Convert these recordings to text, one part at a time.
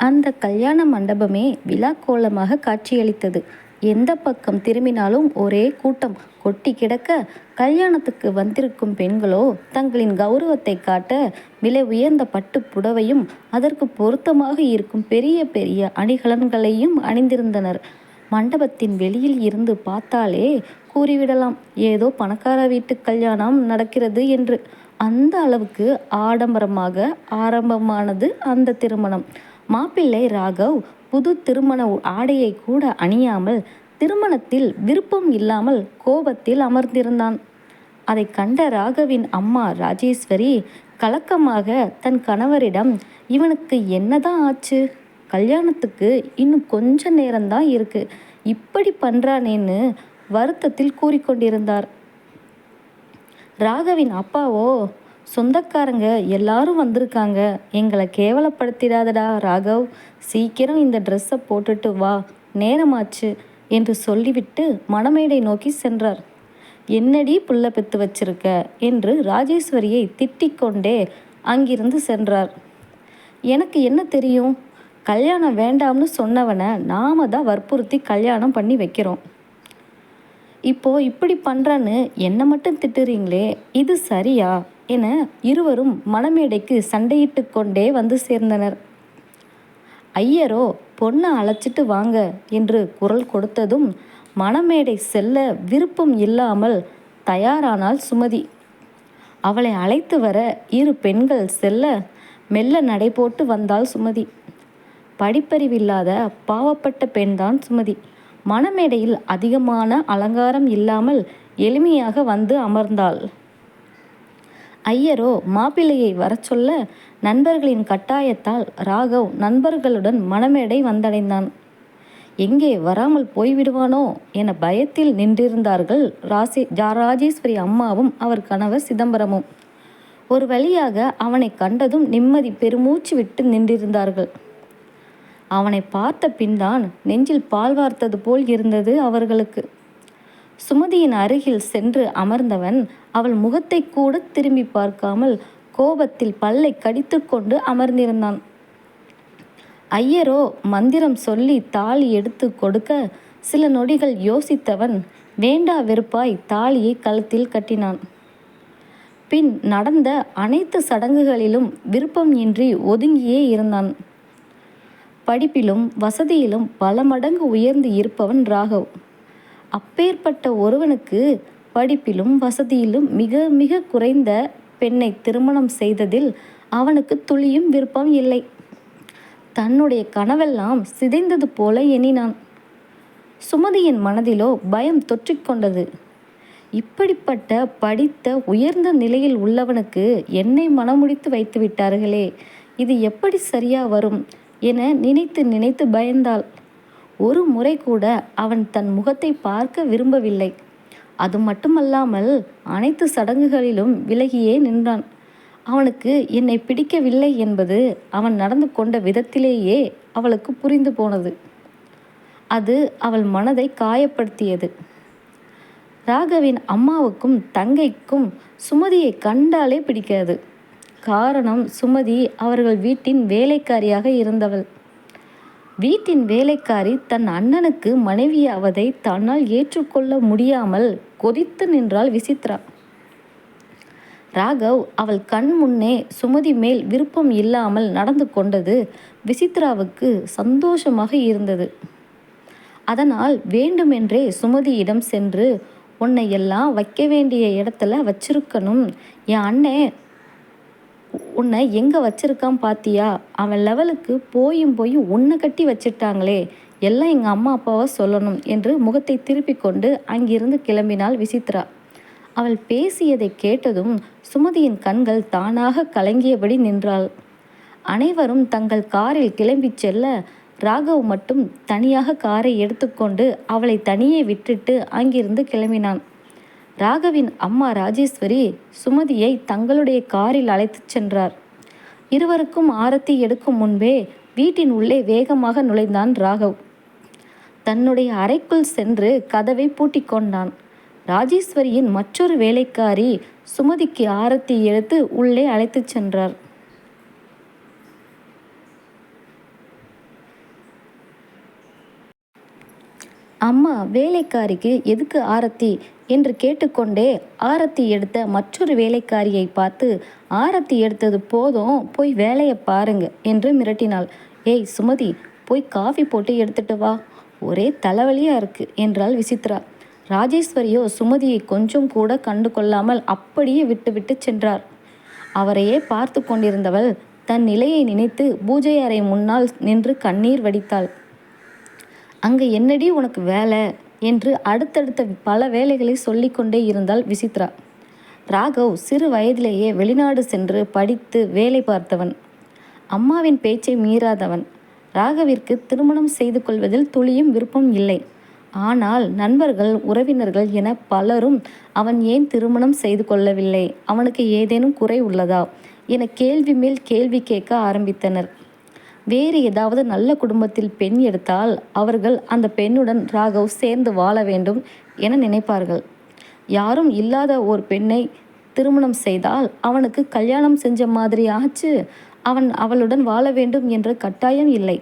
அந்த கல்யாண மண்டபமே விழாக்கோலமாக காட்சியளித்தது. எந்த பக்கம் திரும்பினாலும் ஒரே கூட்டம் கொட்டி கிடக்க, கல்யாணத்துக்கு வந்திருக்கும் பெண்களோ தங்களின் கௌரவத்தை காட்ட விலை உயர்ந்த பட்டு புடவையும் அதற்கு பொருத்தமாக இருக்கும் பெரிய பெரிய அணிகலன்களையும் அணிந்திருந்தனர். மண்டபத்தின் வெளியில் இருந்து பார்த்தாலே கூறிவிடலாம், ஏதோ பணக்கார வீட்டு கல்யாணம் நடக்கிறது என்று. அந்த அளவுக்கு ஆடம்பரமாக ஆரம்பமானது அந்த திருமணம். மாப்பிள்ளை ராகவ் புது திருமண ஆடையை கூட அணியாமல், திருமணத்தில் விருப்பம் இல்லாமல் கோபத்தில் அமர்ந்திருந்தான். அதை கண்ட ராகவின் அம்மா ராஜேஸ்வரி கலக்கமாக தன் கணவரிடம், இவனுக்கு என்னதான் ஆச்சு? கல்யாணத்துக்கு இன்னும் கொஞ்ச நேரம்தான் இருக்கு, இப்படி பண்றானேன்னு வருத்தத்தில் கூறிக்கொண்டிருந்தார். ராகவின் அப்பாவோ, சொந்தக்காரங்க எல்லாரும் வந்திருக்காங்க, எங்களை கேவலப்படுத்திடாதடா ராகவ், சீக்கிரம் இந்த ட்ரெஸ்ஸை போட்டுட்டு வா, நேரமாச்சு என்று சொல்லிவிட்டு மணமேடை நோக்கி சென்றார். என்னடி புள்ள பெத்து வச்சிருக்க என்று ராஜேஸ்வரியை திட்டிக்கொண்டே அங்கிருந்து சென்றார். எனக்கு என்ன தெரியும்? கல்யாணம் வேண்டாம்னு சொன்னவனை நாம தான் வற்புறுத்தி கல்யாணம் பண்ணி வைக்கிறோம். இப்போ இப்படி பண்றான்னு என்ன மட்டும் திட்டுறீங்களே, இது சரியா என இருவரும் மணமேடைக்கு சண்டையிட்டு கொண்டே வந்து சேர்ந்தனர். ஐயரோ பொண்ணை அழைச்சிட்டு வாங்க என்று குரல் கொடுத்ததும் மணமேடை செல்ல விருப்பம் இல்லாமல் தயாரானாள் சுமதி. அவளை அழைத்து வர இரு பெண்கள் செல்ல மெல்ல நடை போட்டு வந்தாள் சுமதி. படிப்பறிவில்லாத பாவப்பட்ட பெண்தான் சுமதி. மணமேடையில் அதிகமான அலங்காரம் இல்லாமல் எளிமையாக வந்து அமர்ந்தாள். ஐயரோ மாப்பிள்ளையை வர சொல்ல நண்பர்களின் கட்டாயத்தால் ராகவ் நண்பர்களுடன் மணமேடை வந்தடைந்தான். எங்கே வராமல் போய்விடுவானோ என பயத்தில் நின்றிருந்தார்கள் ராஜேஸ்வரி அம்மாவும் அவர் கணவர் சிதம்பரமும். ஒரு வழியாக அவனை கண்டதும் நிம்மதி பெருமூச்சு விட்டு நின்றிருந்தார்கள். அவனை பார்த்த பின்தான் நெஞ்சில் பால் வார்த்தது போல் இருந்தது அவர்களுக்கு. சுமதியின் அருகில் சென்று அமர்ந்தவன் அவள் முகத்தை கூட திரும்பி பார்க்காமல் கோபத்தில் பல்லை கடித்து கொண்டு அமர்ந்திருந்தான். ஐயரோ மந்திரம் சொல்லி தாலி எடுத்து கொடுக்க சில நொடிகள் யோசித்தவன் வேண்டா வெறுப்பாய் தாலியை கழுத்தில் கட்டினான். பின் நடந்த அனைத்து சடங்குகளிலும் விருப்பம் இன்றி ஒதுங்கியே இருந்தான். படிப்பிலும் வசதியிலும் பல மடங்கு உயர்ந்து இருப்பவன் ராகவ். அப்பேற்பட்ட ஒருவனுக்கு படிப்பிலும் வசதியிலும் மிக மிக குறைந்த பெண்ணை திருமணம் செய்ததில் அவனுக்கு துளியும் விருப்பம் இல்லை. தன்னுடைய கனவெல்லாம் சிதைந்தது போல எண்ணினான். சுமதியின் மனதிலோ பயம் தொற்றிக்கொண்டது. இப்படிப்பட்ட படித்த உயர்ந்த நிலையில் உள்ளவனுக்கு என்னை மனமுடித்து வைத்து விட்டார்களே, இது எப்படி சரியா வரும் என நினைத்து நினைத்து பயந்தாள். ஒரு முறை கூட அவன் தன் முகத்தை பார்க்க விரும்பவில்லை. அது மட்டுமல்லாமல் அனைத்து சடங்குகளிலும் விலகியே நின்றான். அவனுக்கு என்னை பிடிக்கவில்லை என்பது அவன் நடந்து கொண்ட விதத்திலேயே அவளுக்கு புரிந்து போனது. அது அவள் மனதை காயப்படுத்தியது. ராகவின் அம்மாவுக்கும் தங்கைக்கும் சுமதியை கண்டாலே பிடிக்காது. காரணம், சுமதி அவர்கள் வீட்டின் வேலைக்காரியாக இருந்தவள். வீட்டின் வேலைக்காரி தன் அண்ணனுக்கு மனைவியாவதை தன்னால் ஏற்றுக்கொள்ள முடியாமல் கொதித்து நின்றாள் விசித்ரா. ராகவ் அவள் கண் முன்னே சுமதி மேல் விருப்பம் இல்லாமல் நடந்து கொண்டது விசித்ராவுக்கு சந்தோஷமாக இருந்தது. அதனால் வேண்டுமென்றே சுமதியிடம் சென்று, உன்னை எல்லாம் வைக்க வேண்டிய இடத்துல வச்சிருக்கணும், என் அண்ணே உன்னை எங்கே வச்சிருக்கான் பாத்தியா, அவன் லெவலுக்கு போயும் உன்னை கட்டி வச்சிட்டாங்களே, எல்லாம் எங்கள் அம்மா அப்பாவை சொல்லணும் என்று முகத்தை திருப்பி கொண்டு அங்கிருந்து கிளம்பினாள் விசித்ரா. அவள் பேசியதை கேட்டதும் சுமதியின் கண்கள் தானாக கலங்கியபடி நின்றாள். அனைவரும் தங்கள் காரில் கிளம்பி செல்ல ராகவ் மட்டும் தனியாக காரை எடுத்துக்கொண்டு அவளை தனியே விட்டுட்டு அங்கிருந்து கிளம்பினான். ராகவின் அம்மா ராஜேஸ்வரி சுமதியை தங்களுடைய காரில் அழைத்துச் சென்றார். இருவருக்கும் ஆரத்தி எடுக்கும் முன்பே வீட்டின் உள்ளே வேகமாக நுழைந்தான் ராகவ். தன்னுடைய அறைக்குள் சென்று கதவை பூட்டி கொண்டான். ராஜேஸ்வரியின் மற்றொரு வேலைக்காரி சுமதிக்கு ஆரத்தி எடுத்து உள்ளே அழைத்துச் சென்றார். அம்மா வேலைக்காரிக்கு எதுக்கு ஆரத்தி என்று கேட்டுக்கொண்டே ஆரத்தி எடுத்த மற்றொரு வேலைக்காரியை பார்த்து, ஆரத்தி எடுத்தது போதும், போய் வேலையை பாருங்க என்று மிரட்டினாள். ஏய் சுமதி, போய் காஃபி போட்டு எடுத்துட்டு வா, ஒரே தலைவலியா இருக்கு என்றாள் விசித்ரா. ராஜேஸ்வரியோ சுமதியை கொஞ்சம் கூட கண்டு கொள்ளாமல் அப்படியே விட்டுவிட்டு சென்றார். அவரையே பார்த்து கொண்டிருந்தவள் தன் நிலையை நினைத்து பூஜை அறை முன்னால் நின்று கண்ணீர் வடித்தாள். அங்கே என்னடி உனக்கு வேலை என்று அடுத்தடுத்த பல வேலைகளை சொல்லிக்கொண்டே இருந்தாள் விசித்ரா. ராகவ் சிறு வயதிலேயே வெளிநாடு சென்று படித்து வேலை பார்த்தவன். அம்மாவின் பேச்சை மீறாதவன். ராகவிற்கு திருமணம் செய்து கொள்வதில் துளியும் விருப்பம் இல்லை. ஆனால் நண்பர்கள், உறவினர்கள் என பலரும் அவன் ஏன் திருமணம் செய்து கொள்ளவில்லை, அவனுக்கு ஏதேனும் குறை உள்ளதா என கேள்வி மேல் கேள்வி கேட்க ஆரம்பித்தனர். வேறு ஏதாவது நல்ல குடும்பத்தில் பெண் எடுத்தால் அவர்கள் அந்த பெண்ணுடன் ராகவ் சேர்ந்து வாழ வேண்டும் என நினைப்பார்கள். யாரும் இல்லாத ஒரு பெண்ணை திருமணம் செய்தால் அவனுக்கு கல்யாணம் செஞ்ச மாதிரி ஆச்சு, அவன் அவளுடன் வாழ வேண்டும் என்ற கட்டாயம் இல்லை.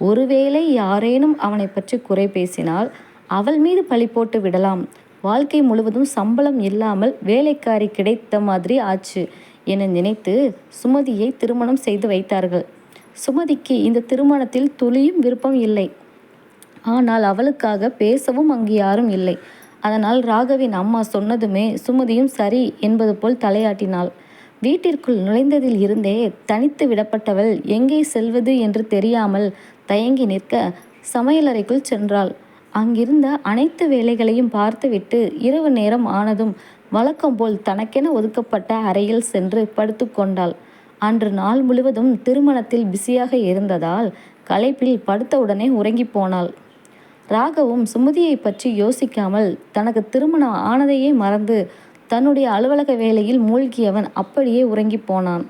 ஒருவேளை யாரேனும் அவனை பற்றி குறை பேசினால் அவள் மீது பழி போட்டு விடலாம். வாழ்க்கை முழுவதும் சம்பளம் இல்லாமல் வேலைக்காரி கிடைத்த மாதிரி ஆச்சு என நினைத்து சுமதியை திருமணம் செய்து வைத்தார்கள். சுமதிக்கு இந்த திருமணத்தில் துளியும் விருப்பம் இல்லை. ஆனால் அவளுக்காக பேசவும் அங்கு யாரும் இல்லை. அதனால் ராகவின் அம்மா சொன்னதுமே சுமதியும் சரி என்பது போல் தலையாட்டினாள். வீட்டிற்குள் நுழைந்ததில் இருந்தே தனித்து விடப்பட்டவள் எங்கே செல்வது என்று தெரியாமல் தயங்கி நிற்க சமையலறைக்குள் சென்றாள். அங்கிருந்த அனைத்து வேலைகளையும் பார்த்துவிட்டு இரவு நேரம் ஆனதும் வழக்கம் போல் தனக்கென ஒதுக்கப்பட்ட அறையில் சென்று படுத்து கொண்டாள். அன்று நாள் முழுவதும் திருமணத்தில் பிஸியாக இருந்ததால் களைப்பில் படுத்தவுடனே உறங்கி போனாள். ராகவும் சுமதியை பற்றி யோசிக்காமல் தனக்கு திருமணம் ஆனதையே மறந்து தன்னுடைய அலுவலக வேலையில் மூழ்கியவன் அப்படியே உறங்கி போனான்.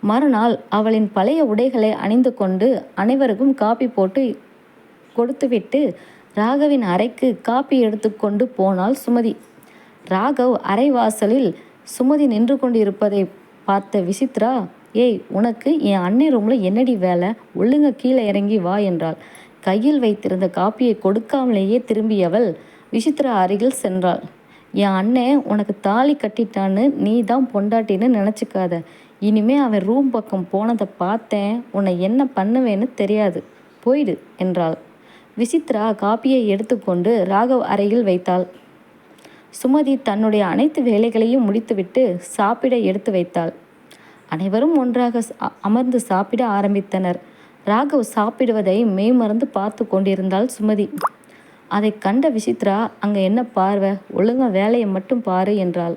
மறுநாள் அவளின் பழைய உடைகளை அணிந்து கொண்டு அனைவருக்கும் காப்பி போட்டு கொடுத்துவிட்டு ராகவின் அறைக்கு காப்பி எடுத்துக்கொண்டு போனாள் சுமதி. ராகவ் அறை வாசலில் சுமதி நின்று கொண்டிருப்பதை பார்த்த விசித்ரா, ஏய் உனக்கு என் அன்னை ரூமில் என்னடி வேலை, ஒழுங்க கீழே இறங்கி வா என்றாள். கையில் வைத்திருந்த காப்பியை கொடுக்காமலேயே திரும்பியவள் விசித்ரா அருகில் சென்றாள். என் அண்ணன் உனக்கு தாலி கட்டிட்டான்னு நீ தான் பொண்டாட்டின்னு நினச்சிக்காத. இனிமே அவன் ரூம் பக்கம் போனதை பார்த்தேன், உன்னை என்ன பண்ணுவேன்னு தெரியாது, போயிடு என்றாள். விசித்ரா காப்பியை எடுத்துக்கொண்டு ராகவ் அறையில் வைத்தாள். சுமதி தன்னுடைய அனைத்து வேலைகளையும் முடித்துவிட்டு சாப்பிட எடுத்து வைத்தாள். அனைவரும் ஒன்றாக அமர்ந்து சாப்பிட ஆரம்பித்தனர். ராகவ் சாப்பிடுவதை மெய்மறந்து பார்த்து கொண்டிருந்தாள் சுமதி. அதை கண்ட விசித்ரா, அங்கே என்ன பார்வை, ஒழுங்கா வேலையை மட்டும் பாரு என்றாள்.